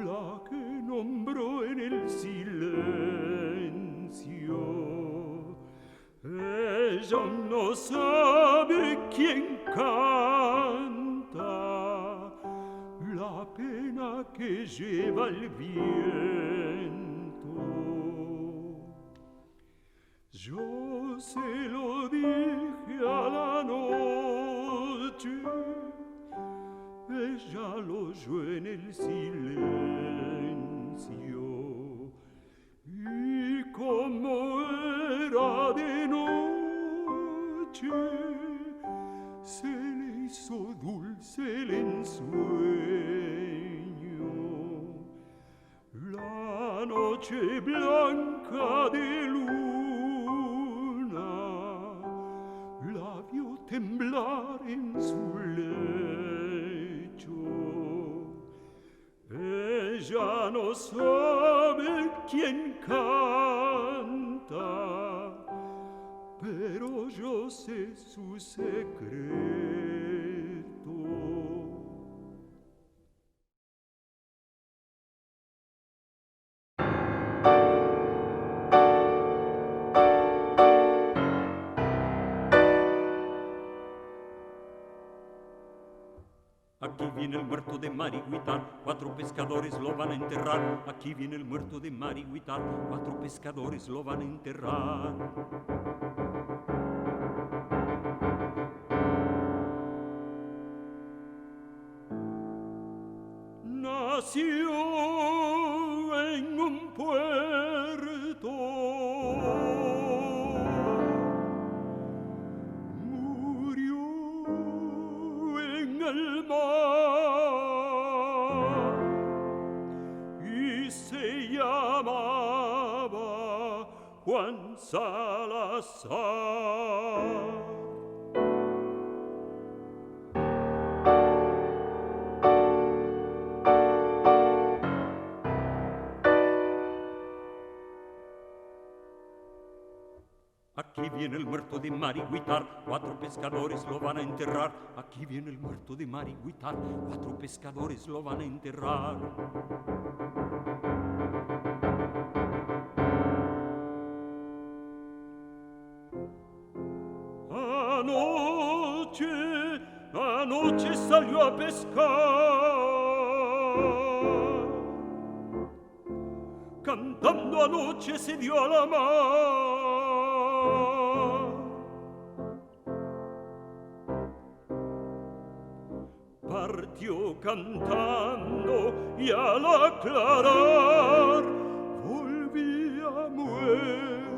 la que nombró en el silencio. Ella aún no sabe quién canta la pena que lleva el viento. Yo se lo dije a la noche, ella lo oyó en el silencio. Y como era de noche, se le hizo dulce el ensueño. La noche blanca de luna la vio temblar en su lecho. Ella no sabe quién canta, pero yo sé su secreto. Aquí viene el muerto de Marigüitar, 4 pescadores lo van a enterrar. Aquí viene el muerto de Marigüitar, 4 pescadores lo van a enterrar. Nació en un puerto, el mar y se llamaba Juan Salazar. Aquí viene el muerto de Marigüitar, 4 pescadores lo van a enterrar. Aquí viene el muerto de Marigüitar, 4 pescadores lo van a enterrar. Anoche salió a pescar, cantando anoche se dio a la mar. Partió cantando y al aclarar volvía muerto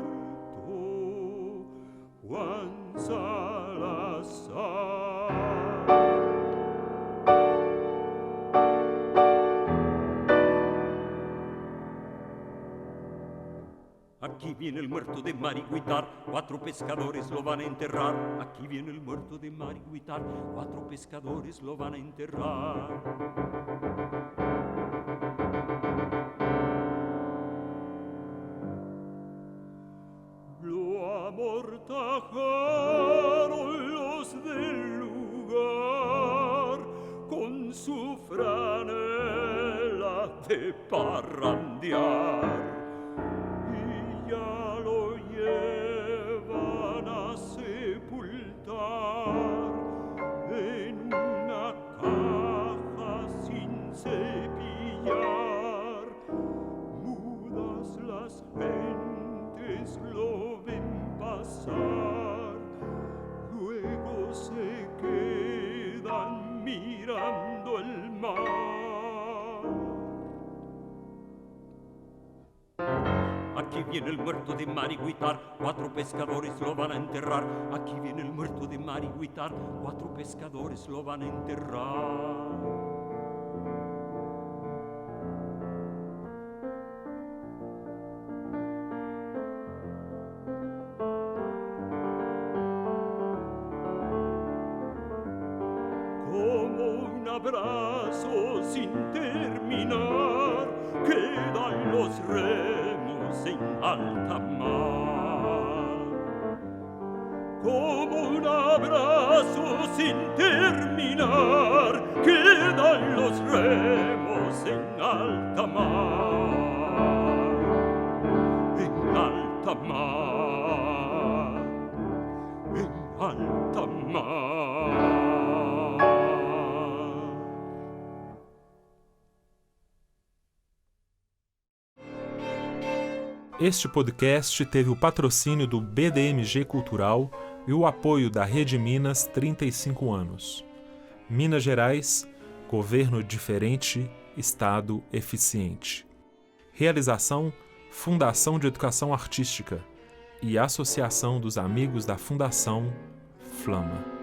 Juan Salazar. Aquí viene el muerto de Marigüitar, 4 pescadores lo van a enterrar. Aquí viene el muerto de Marigüitar, 4 pescadores lo van a enterrar. Lo amortajaron los del lugar su franela de parrandear y ya lo llevan a sepultar en una caja sin cepillar. Mudas las gentes lo ven pasar, luego se quedan mirando el mar. Aquí viene el muerto de Mariguitar, 4 pescadores lo van a enterrar. Aquí viene el muerto de Mariguitar, 4 pescadores lo van a enterrar. Abrazo sin terminar, quedan los remos en alta mar. Como un abrazo sin terminar, quedan los remos en alta mar. En alta mar, en alta mar. Este podcast teve o patrocínio do BDMG Cultural e o apoio da Rede Minas 35 anos. Minas Gerais, governo diferente, Estado eficiente. Realização: Fundação de Educação Artística e Associação dos Amigos da Fundação Flama.